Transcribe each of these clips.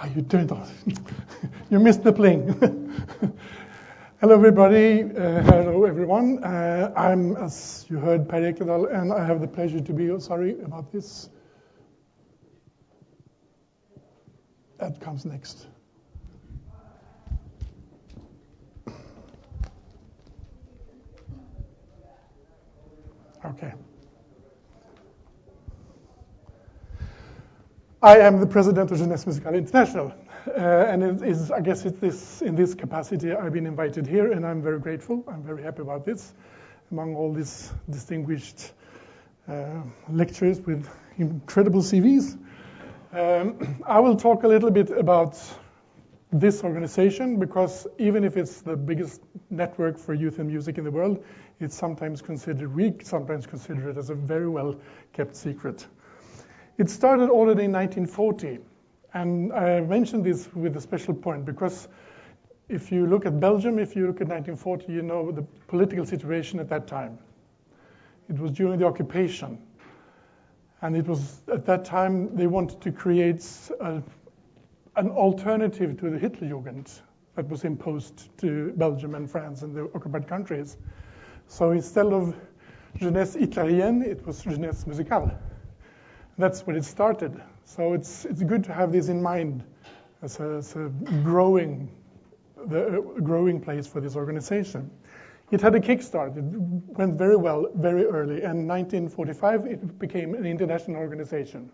You turned on. You missed the plane. Hello, everybody. Hello, everyone. I'm, as you heard, Per Ekedahl, and I have the pleasure to be. Sorry about this. That comes next. Okay. I am the president of Jeunesses International, and I guess it's in this capacity I've been invited here, and I'm very grateful. I'm very happy about this. Among all these distinguished lecturers with incredible CVs, I will talk a little bit about this organization, because even if it's the biggest network for youth and music in the world, it's sometimes considered weak, sometimes considered as a very well kept secret. It started already in 1940, and I mentioned this with a special point, because if you look at Belgium, if you look at 1940, you know the political situation at that time. It was during the occupation, and it was at that time they wanted to create an alternative to the Hitlerjugend that was imposed to Belgium and France and the occupied countries. So instead of Jeunesse Hitlérienne, it was Jeunesse Musicale. That's where it started. So it's good to have this in mind as a growing place for this organization. It had a kickstart. It went very well very early. And in 1945, it became an international organization.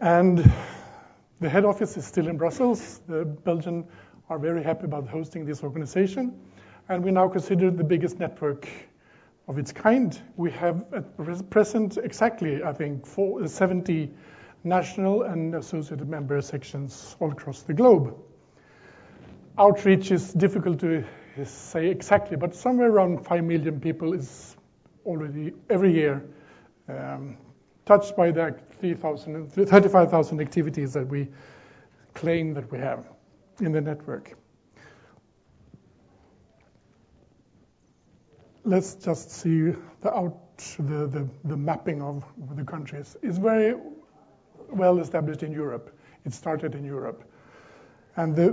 And the head office is still in Brussels. The Belgians are very happy about hosting this organization. And we now consider it the biggest network of its kind. We have at present exactly, I think, 70 national and associated member sections all across the globe. Outreach is difficult to say exactly, but somewhere around 5 million people is already every year touched by the 35,000 activities that we claim that we have in the network. Let's just see the mapping of the countries. It's very well established in Europe. It started in Europe. And the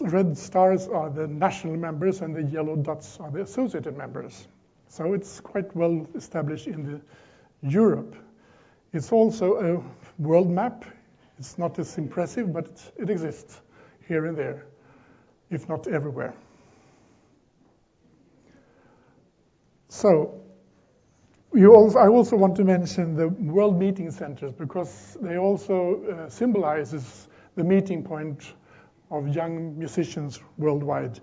red stars are the national members, and the yellow dots are the associated members. So it's quite well established in Europe. It's also a world map. It's not as impressive, but it exists here and there, if not everywhere. So, I also want to mention the World Meeting Centers, because they also symbolizes the meeting point of young musicians worldwide.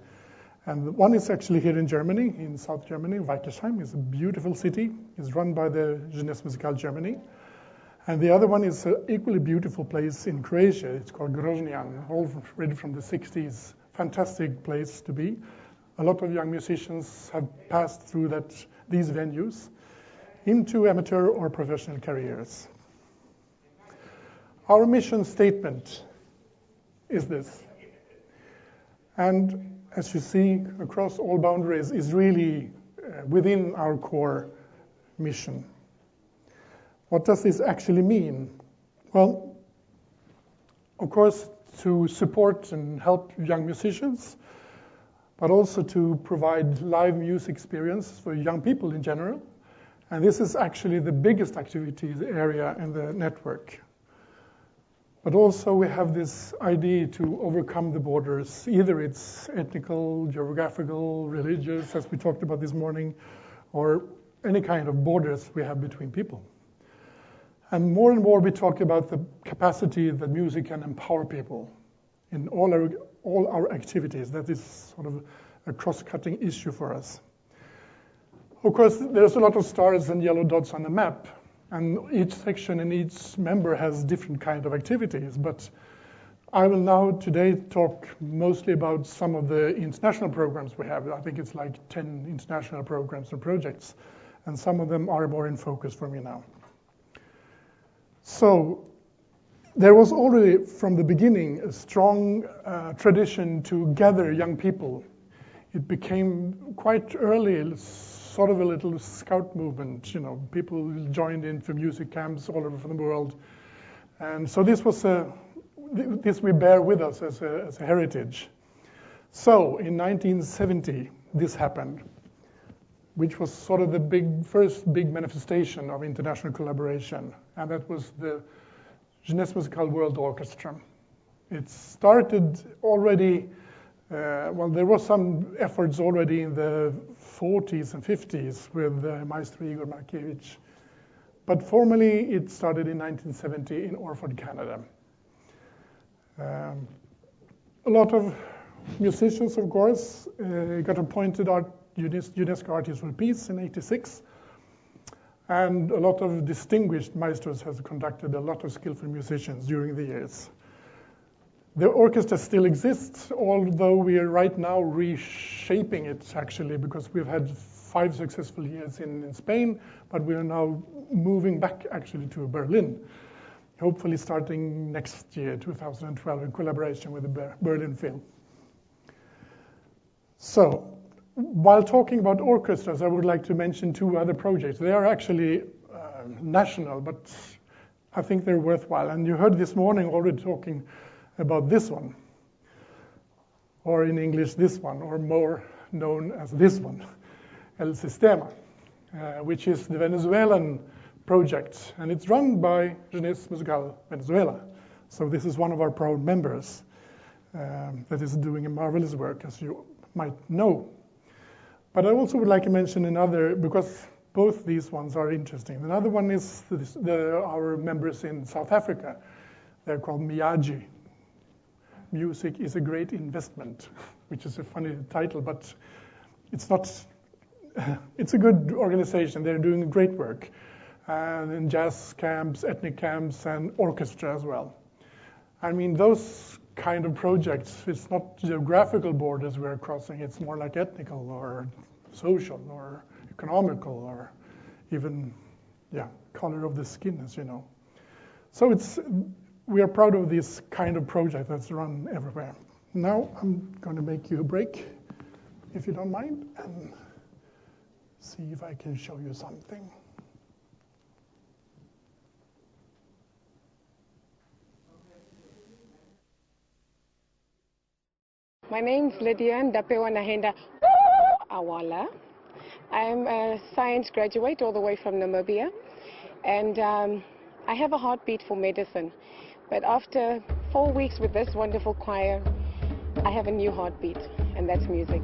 And one is actually here in Germany, in South Germany, Weikersheim. It's a beautiful city. It's run by the Jeunesse Musicale Germany. And the other one is an equally beautiful place in Croatia. It's called Groznian, already from the 60s. Fantastic place to be. A lot of young musicians have passed through these venues into amateur or professional careers. Our mission statement is this. And as you see, across all boundaries is really within our core mission. What does this actually mean? Well, of course, to support and help young musicians, but also to provide live music experience for young people in general. And this is actually the biggest activity area in the network. But also we have this idea to overcome the borders. Either it's ethnical, geographical, religious, as we talked about this morning, or any kind of borders we have between people. And more we talk about the capacity that music can empower people in all our activities. That is sort of a cross-cutting issue for us. Of course, there's a lot of stars and yellow dots on the map, and each section and each member has different kind of activities. But I will now today talk mostly about some of the international programs we have. I think it's like 10 international programs and projects, and some of them are more in focus for me now. So, there was already from the beginning a strong tradition to gather young people. It became quite early sort of a little scout movement. People joined in for music camps all over the world. And so this was a this we bear with us as a heritage. So in 1970, this happened, which was sort of the first big manifestation of international collaboration, and that was the Jeunesses Musical World Orchestra. It started already, there was some efforts already in the 40s and 50s with Maestro Igor Markiewicz, but formally it started in 1970 in Orford, Canada. A lot of musicians, of course, got appointed UNESCO Artists for Peace in '86, and a lot of distinguished maestros have conducted a lot of skillful musicians during the years. The orchestra still exists, although we are right now reshaping it, actually, because we've had 5 successful years in Spain, but we are now moving back, actually, to Berlin, hopefully starting next year, 2012, in collaboration with the Berlin Film. So, while talking about orchestras, I would like to mention 2 other projects. They are actually national, but I think they're worthwhile. And you heard this morning already talking about this one, or in English, this one, or more known as this one, El Sistema, which is the Venezuelan project. And it's run by Jeunesses Musical Venezuela. So this is one of our proud members that is doing a marvelous work, as you might know. But I also would like to mention another, because both these ones are interesting. Another one is our members in South Africa. They're called Miyagi. Music is a great investment, which is a funny title, but it's not. It's a good organization. They're doing great work. And in jazz camps, ethnic camps, and orchestra as well. I mean, those kind of projects, it's not geographical borders we're crossing, it's more like ethnical or social or economical or even, color of the skin, as you know. So we are proud of this kind of project that's run everywhere. Now I'm going to make you a break, if you don't mind, and see if I can show you something. My name's Lydia Ndapewa Nahenda Awala. I'm a science graduate all the way from Namibia, and I have a heartbeat for medicine. But after 4 weeks with this wonderful choir, I have a new heartbeat, and that's music.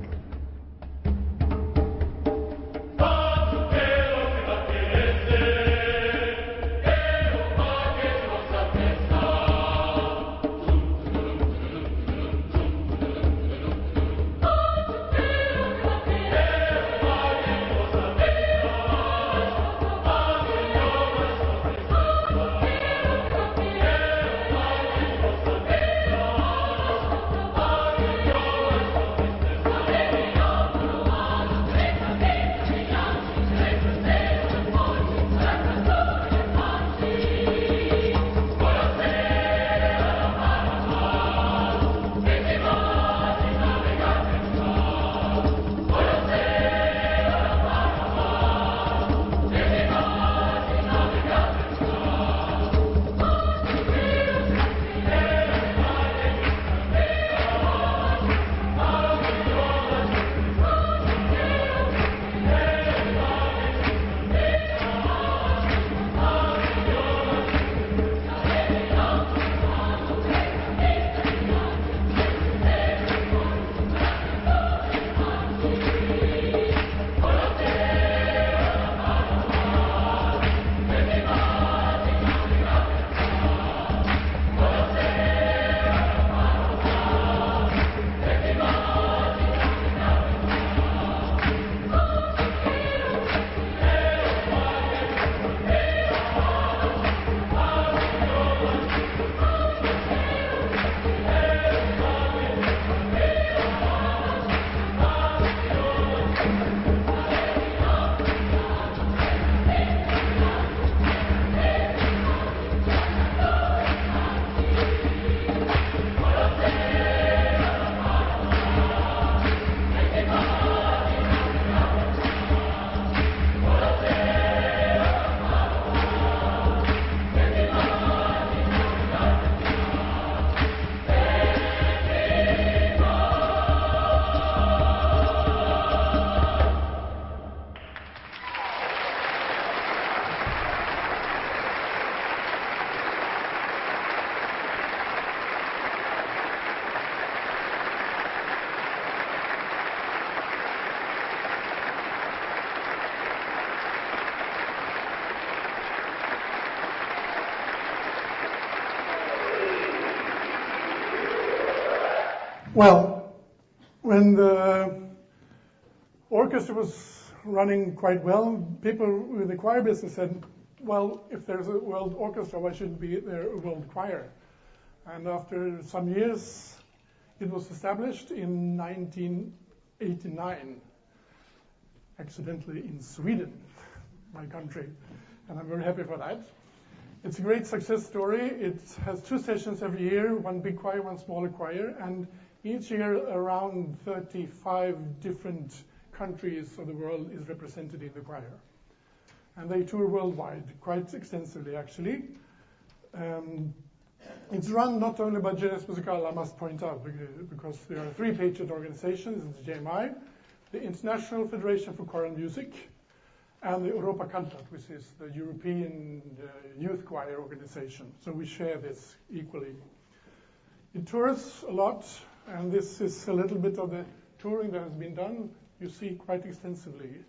Well, when the orchestra was running quite well, people with the choir business said, well, if there's a world orchestra, why shouldn't there a world choir? And after some years, it was established in 1989, accidentally in Sweden, my country, and I'm very happy for that. It's a great success story. It has 2 sessions every year, one big choir, one smaller choir, and each year around 35 different countries of the world is represented in the choir. And they tour worldwide, quite extensively actually. It's run not only by Jeunesses, I must point out, because there are 3 patron organizations. It's JMI, the International Federation for Choral Music, and the Europa Cantat, which is the European youth choir organization. So we share this equally. It tours a lot, and this is a little bit of the touring that has been done. You see quite extensively,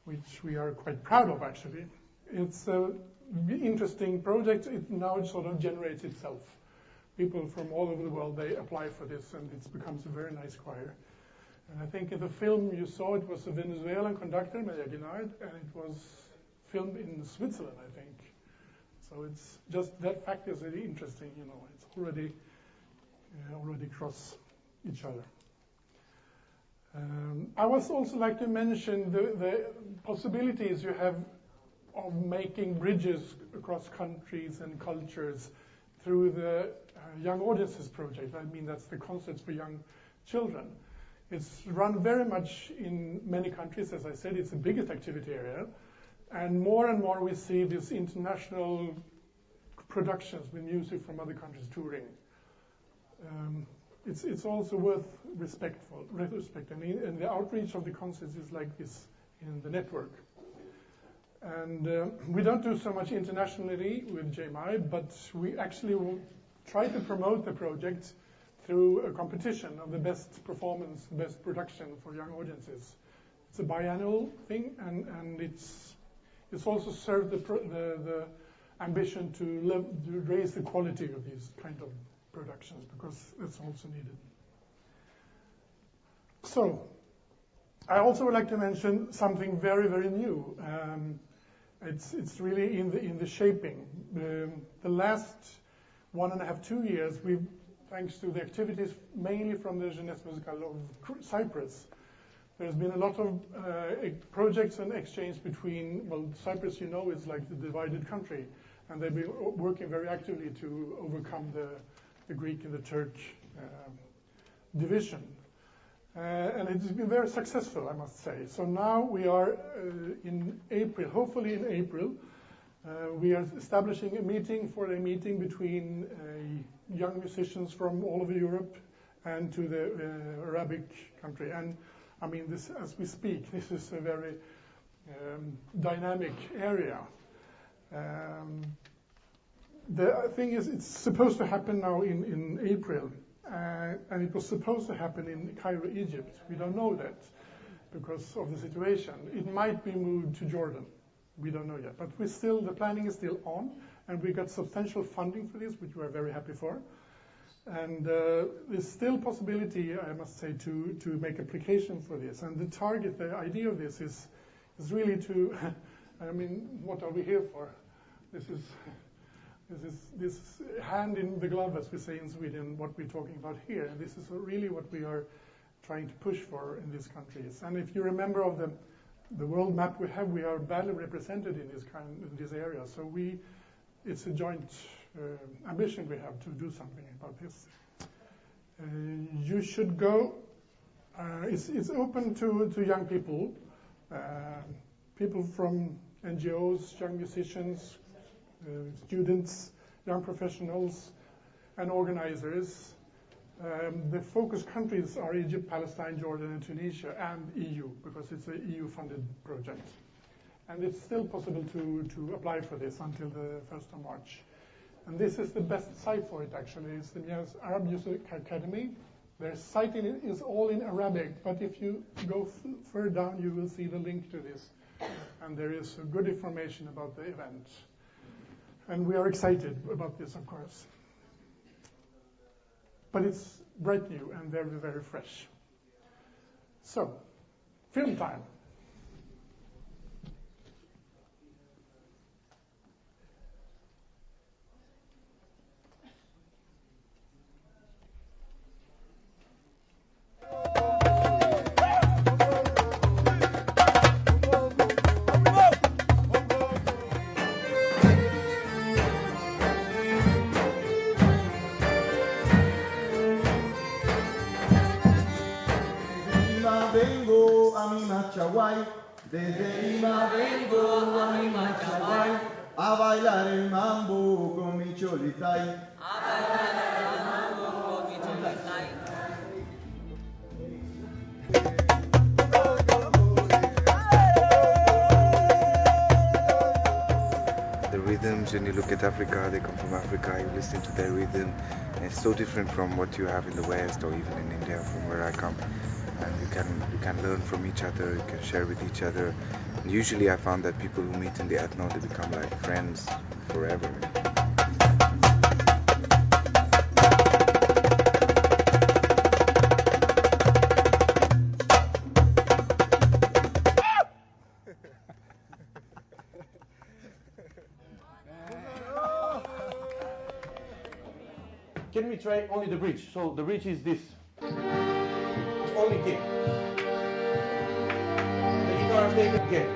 which we are quite proud of, actually. It's an interesting project. Now it sort of generates itself. People from all over the world, they apply for this, and it becomes a very nice choir. And I think in the film you saw, it was a Venezuelan conductor, Ekedahl, and it was filmed in Switzerland, I think. So it's just, that fact is really interesting, you know. It's already cross each other. I would also like to mention the possibilities you have of making bridges across countries and cultures through the Young Audiences project. I mean, that's the concerts for young children. It's run very much in many countries. As I said, it's the biggest activity area. And more we see these international productions with music from other countries touring. It's also worth respect. And the outreach of the concerts is like this in the network. And we don't do so much internationally with JMI, but we actually will try to promote the project through a competition of the best performance, the best production for young audiences. It's a biannual thing, and it's also served the ambition to raise the quality of these kind of productions, because it's also needed. So, I also would like to mention something very, very new. It's really in the shaping. The last 1.5, 2 years, thanks to the activities mainly from the Jeunesses of Cyprus, there's been a lot of projects and exchange between, well, Cyprus, you know, is like the divided country, and they've been working very actively to overcome the Greek and the Turk division. And it's been very successful, I must say. So now we are in April, hopefully in April, we are establishing a meeting between young musicians from all over Europe and to the Arabic country. And I mean, this, as we speak, this is a very dynamic area. The thing is, it's supposed to happen now in April. And it was supposed to happen in Cairo, Egypt. We don't know that because of the situation. It might be moved to Jordan. We don't know yet. But the planning is still on, and we got substantial funding for this, which we are very happy for. And there's still possibility, I must say, to make application for this. And the idea of this is really to, I mean, what are we here for? This is hand in the glove, as we say in Sweden, what we're talking about here. And this is really what we are trying to push for in these countries. And if you remember of the world map we have, we are badly represented in this area. So it's a joint ambition we have to do something about this. You should go. It's open to young people, people from NGOs, young musicians, students, young professionals, and organizers. The focus countries are Egypt, Palestine, Jordan, and Tunisia, and EU, because it's an EU-funded project. And it's still possible to apply for this until the 1st of March. And this is the best site for it, actually. It's the Arab Music Academy. Their site is all in Arabic, but if you go further down, you will see the link to this. And there is good information about the event. And we are excited about this, of course. but it's bright new and very, very fresh. So, film time. Desde Lima vengo a mi Machaguay a bailar el mambo con mi cholitay. A bailar el mambo con mi cholitay. The rhythms, when you look at Africa, they come from Africa, you listen to their rhythm, and it's so different from what you have in the West or even in India from where I come. And you can learn from each other, you can share with each other. And usually I found that people who meet in the ethno, they become like friends forever. Can we try only the bridge? So the bridge is this. Only kick. The guitar take it again.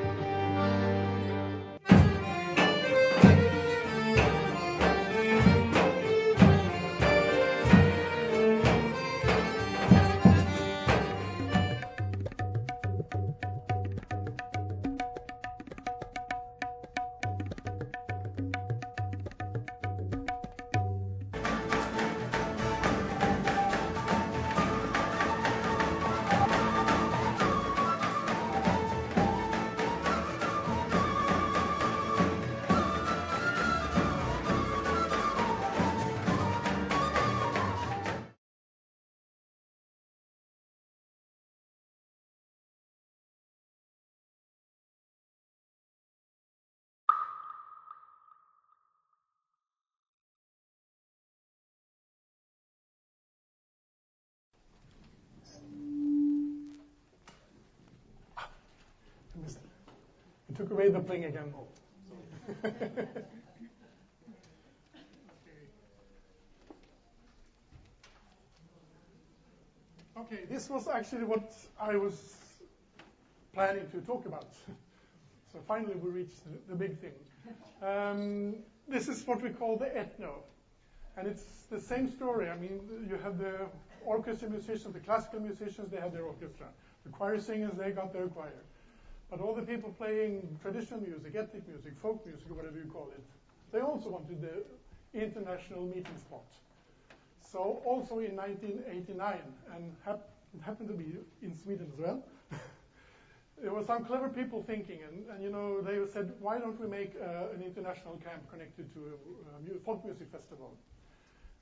You took away the pling again. Okay, this was actually what I was planning to talk about. So finally we reached the big thing. This is what we call the ethno. And it's the same story. I mean, you have the orchestra musicians, the classical musicians, they have their orchestra. The choir singers, they got their choir. But all the people playing traditional music, ethnic music, folk music, or whatever you call it, they also wanted the international meeting spot. So also in 1989, and it happened to be in Sweden as well, there were some clever people thinking, and you know, they said, why don't we make an international camp connected to a folk music festival?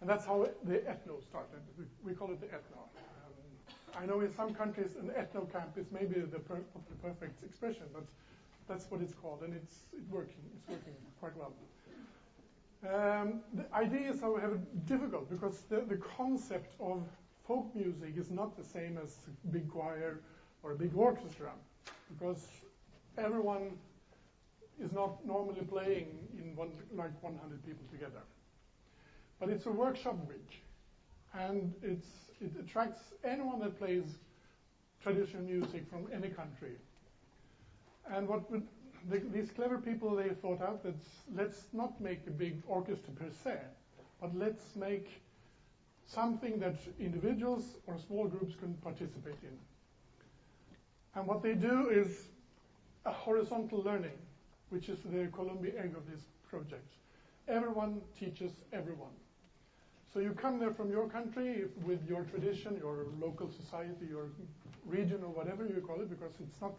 And that's how the ethno started. We call it the ethno. I know in some countries an ethno camp is maybe the perfect expression, but that's what it's called, and it's working quite well. The idea is, however, difficult because the concept of folk music is not the same as a big choir or a big orchestra, because everyone is not normally playing in like 100 people together. But it's a workshop week, and it attracts anyone that plays traditional music from any country. And these clever people, they thought out that let's not make a big orchestra per se, but let's make something that individuals or small groups can participate in. And what they do is a horizontal learning, which is the Colombian egg of this project. Everyone teaches everyone. So you come there from your country with your tradition, your local society, your region, or whatever you call it, because it's not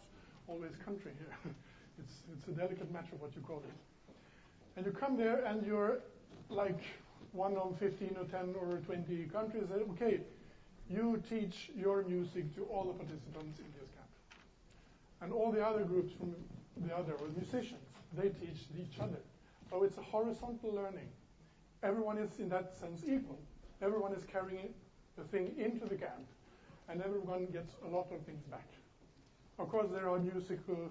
always country here. It's a delicate matter what you call it. And you come there and you're like one of 15 or 10 or 20 countries. And, okay, you teach your music to all the participants in this camp. And all the other groups from the other, or musicians, they teach each other. So it's a horizontal learning. Everyone is, in that sense, equal. Everyone is carrying the thing into the camp, and everyone gets a lot of things back. Of course, there are musical,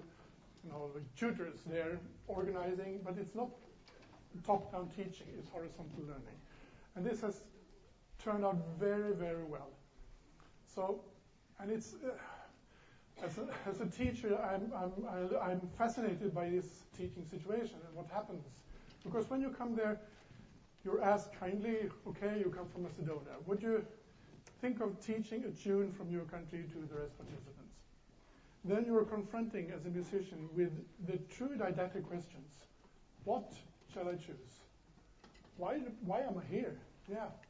tutors there organizing, but it's not top-down teaching, it's horizontal learning. And this has turned out very, very well. So, and it's, as a teacher, I'm fascinated by this teaching situation and what happens. Because when you come there, you're asked kindly, okay, you come from Macedonia. Would you think of teaching a tune from your country to the rest participants? Then you're confronting, as a musician, with the true didactic questions. What shall I choose? Why am I here?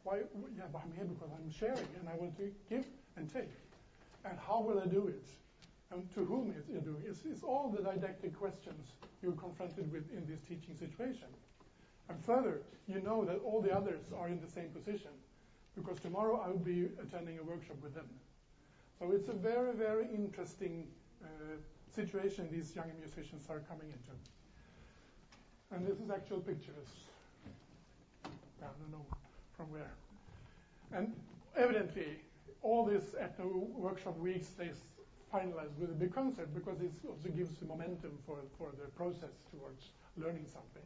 But I'm here because I'm sharing, and I want to give and take. And how will I do it? And to whom is it doing? It's all the didactic questions you're confronted with in this teaching situation. And further, you know that all the others are in the same position, because tomorrow I'll be attending a workshop with them. So it's a very, very interesting situation these young musicians are coming into. And this is actual pictures. I don't know from where. And evidently, all these ethno workshop weeks, they finalize with a big concert, because it also gives the momentum for the process towards learning something.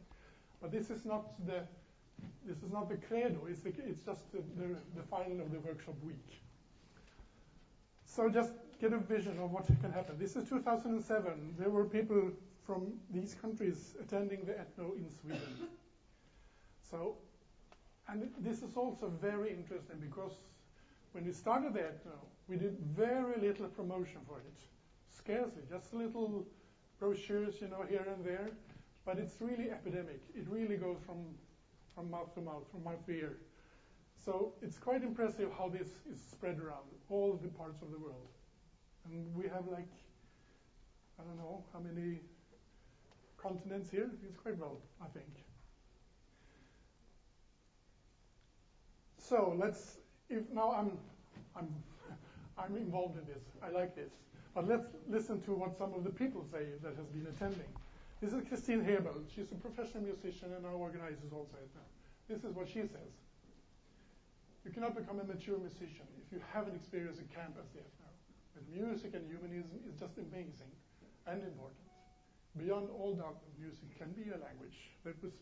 But this is not the credo. It's just the final of the workshop week. So just get a vision of what can happen. This is 2007. There were people from these countries attending the ethno in Sweden. So, and this is also very interesting, because when we started the ethno, we did very little promotion for it. Scarcely, just little brochures, here and there. But it's really epidemic. It really goes from mouth to mouth, from mouth to ear. So it's quite impressive how this is spread around all the parts of the world. And we have I don't know how many continents here. It's quite well, I think. So now I'm involved in this. I like this. But let's listen to what some of the people say that has been attending. This is Christine Hebel. She's a professional musician and now organizes also ethno. This is what she says. You cannot become a mature musician if you haven't experienced a camp as the ethno. But music and humanism is just amazing and important. Beyond all doubt, music can be a language.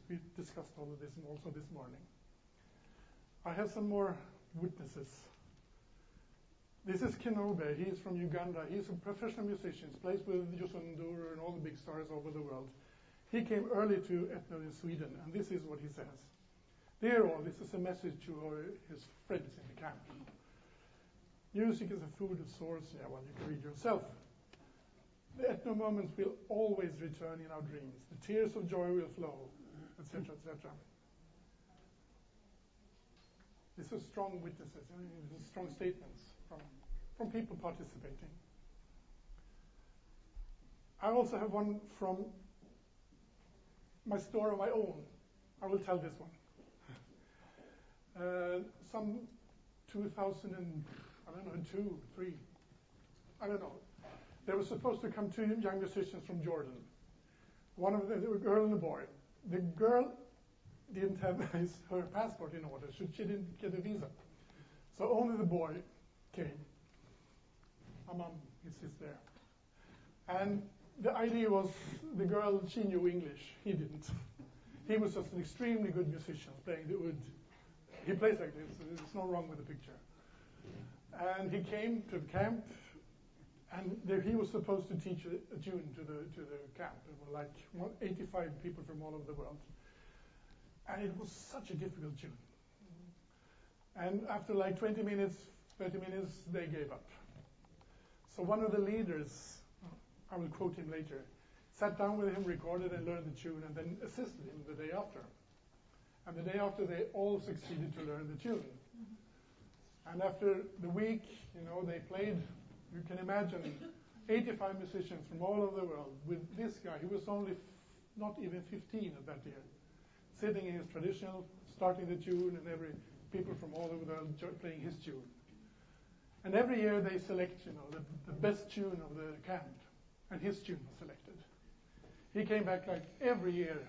We discussed all of this also this morning. I have some more witnesses. This is Kenobe. He's from Uganda. He's a professional musician. He plays with Jeunesses and all the big stars over the world. He came early to ethno in Sweden, and this is what he says. Dear all, this is a message to his friends in the camp. Music is a food of source. You can read yourself. The ethno moments will always return in our dreams. The tears of joy will flow, etc., etc. These are strong witnesses, these are strong statements from people participating. I also have one from my story of my own. I will tell this one. Some 2002, 3, I don't know. They were supposed to come 2 young musicians from Jordan. One of them, a girl and a boy. The girl didn't have her passport in order, so she didn't get a visa. So only the boy came. My mom is there. And the idea was the girl, she knew English. He didn't. He was just an extremely good musician playing the oud. He plays like this. There's no wrong with the picture. And he came to the camp, and there he was supposed to teach a tune to the camp. There were like 85 people from all over the world. And it was such a difficult tune. And after like 20 minutes, 30 minutes, they gave up. So one of the leaders, I will quote him later, sat down with him, recorded and learned the tune, and then assisted him the day after. And the day after, they all succeeded to learn the tune. And after the week, they played, you can imagine, 85 musicians from all over the world with this guy. He was only not even 15 at that year, sitting in his traditional, starting the tune, and people from all over the world playing his tune. And every year they select, the best tune of the camp, and his tune was selected. He came back like every year,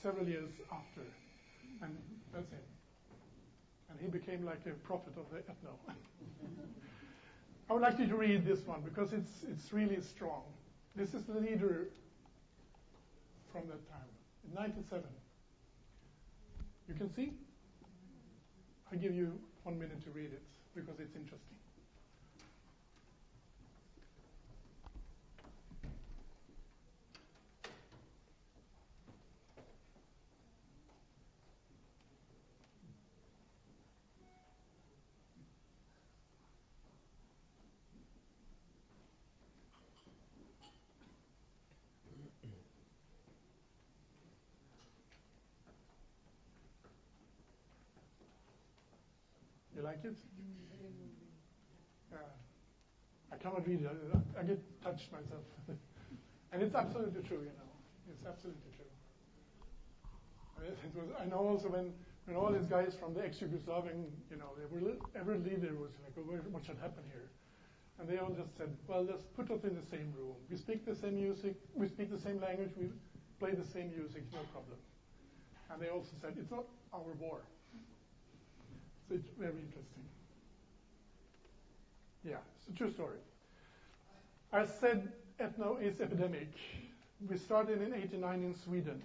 several years after, and that's it. And he became like a prophet of the ethno. I would like you to read this one because it's really strong. This is the leader from that time, in 1997. You can see? I give you 1 minute to read it because it's interesting. You like it? I cannot read it. I get touched myself. And it's absolutely true, you know. It's absolutely true. I know also when all these guys from the ex-Yugoslavian, you know, every leader was like, oh, what should happen here? And they all just said, well, let's put us in the same room. We speak the same music, we speak the same language, we play the same music, no problem. And they also said, it's not our war. So it's very interesting. Yeah, it's a true story. I said ethno is epidemic. We started in '89 in Sweden.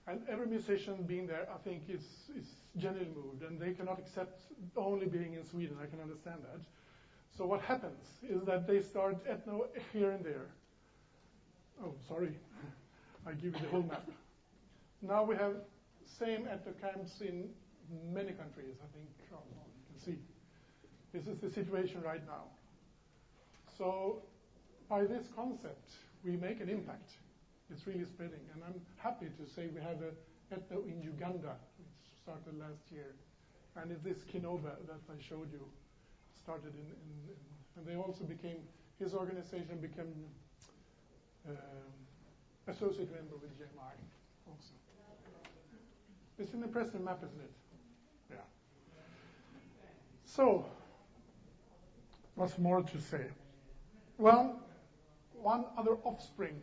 And every musician being there, I think, is genuinely moved. And they cannot accept only being in Sweden. I can understand that. So what happens is that they start ethno here and there. Oh, sorry. I give you the whole map. Now we have same ethno camps in many countries, I think. Oh, you can see. This is the situation right now. So by this concept, we make an impact. It's really spreading. And I'm happy to say we have an ethno in Uganda, which started last year. And it's this Kinoba that I showed you, started and they also became, his organization became associate member with JMI also. It's an impressive map, isn't it? Yeah. So, what's more to say? Well, one other offspring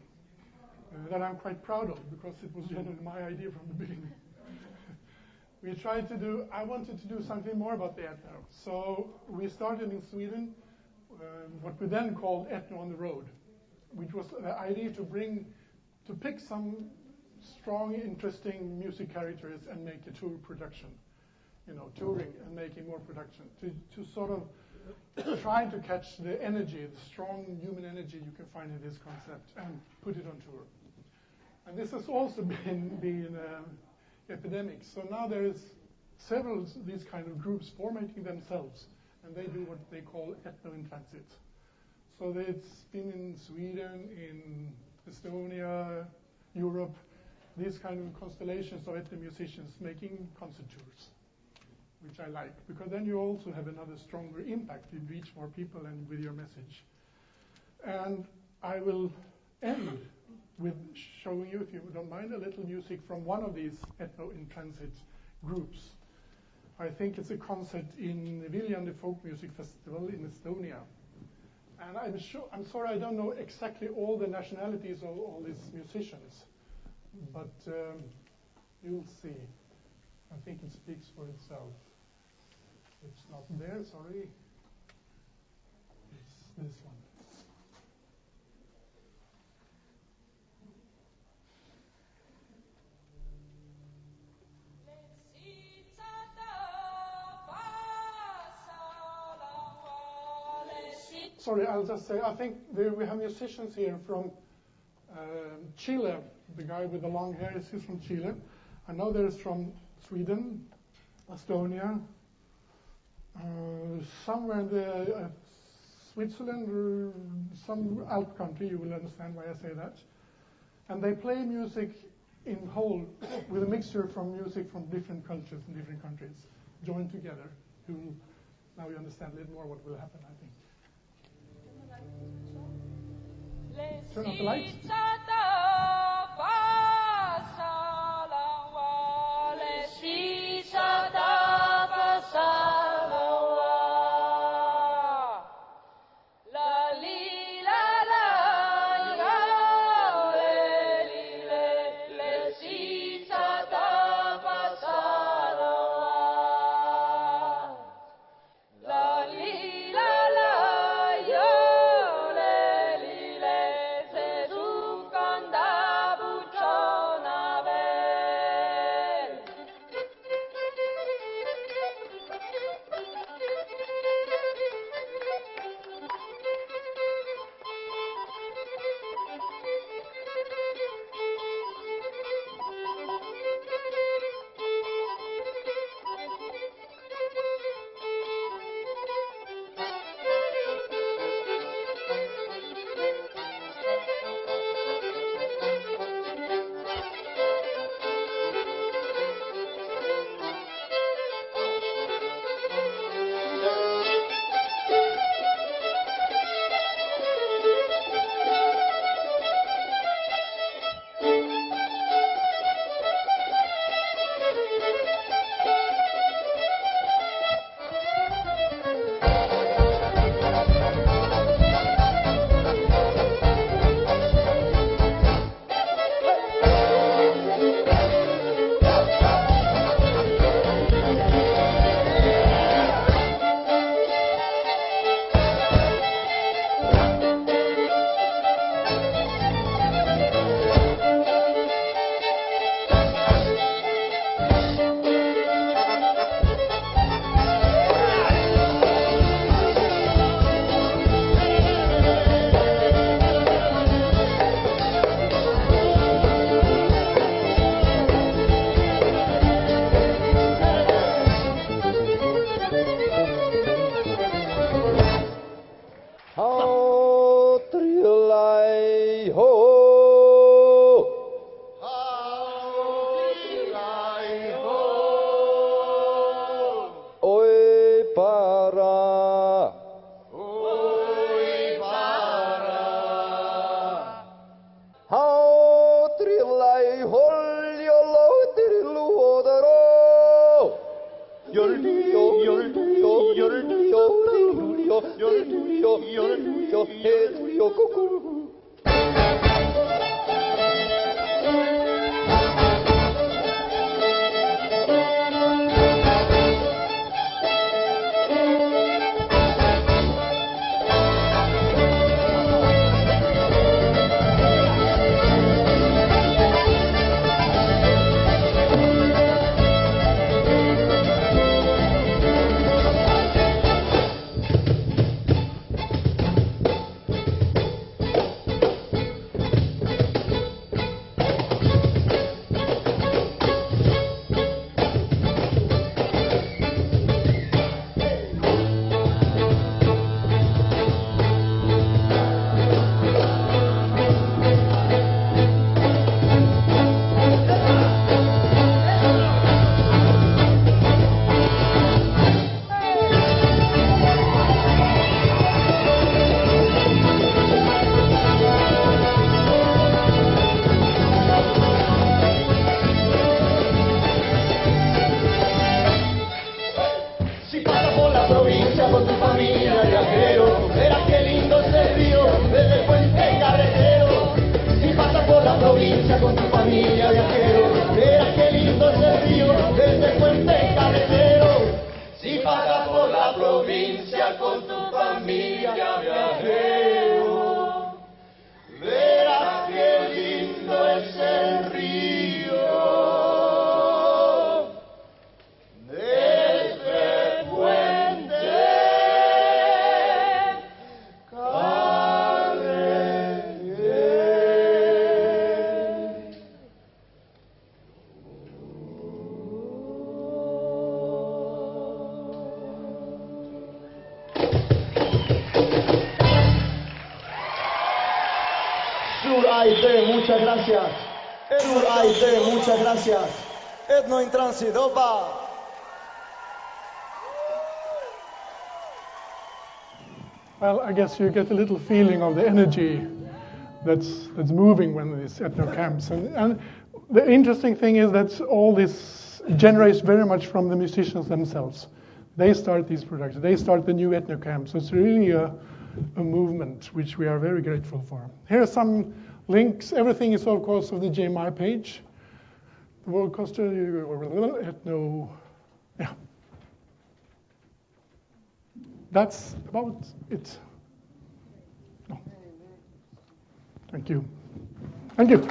that I'm quite proud of because it was generally my idea from the beginning. We tried to do, I wanted to do something more about the ethno. So we started in Sweden, what we then called ethno on the road, which was the idea to pick some strong, interesting music characters and make a tour production. You know, touring and making more production, to sort of try to catch the energy, the strong human energy you can find in this concept and put it on tour. And this has also been epidemic. So now there is several of these kind of groups formatting themselves, and they do what they call ethno in transit. So it's been in Sweden, in Estonia, Europe, these kind of constellations of ethno musicians making concert tours, which I like, because then you also have another stronger impact. You reach more people and with your message. And I will end with showing you, if you don't mind, a little music from one of these ethno in transit groups. I think it's a concert in Viljan, the Folk Music Festival in Estonia. And I'm sorry, I don't know exactly all the nationalities of all these musicians, but you'll see. I think it speaks for itself. It's not there, sorry. It's this one. Sorry, I'll just say, I think we have musicians here from Chile. The guy with the long hair is from Chile. I know there's from Sweden, Estonia, somewhere in the Switzerland or some Alp country. You will understand why I say that. And they play music in whole with a mixture from music from different cultures and different countries joined together. Now you understand a little more what will happen, I think. Turn off the lights. provincia con tu familia, viajero. Verás qué lindo es el río, ese puente cabecero. Si pasas por la provincia con tu familia, viajero, verás qué lindo es el río. Desde puente muchas gracias. Sur Aite, muchas gracias. Etno Intransidopa. Well, I guess you get a little feeling of the energy that's moving when these ethno camps. And the interesting thing is that all this generates very much from the musicians themselves. They start these productions. They start the new ethno camps. So it's really a movement which we are very grateful for. Here are some links. Everything is, of course, on the JMI page. The World Coaster, ethno, yeah. That's about it. No. Thank you. Thank you.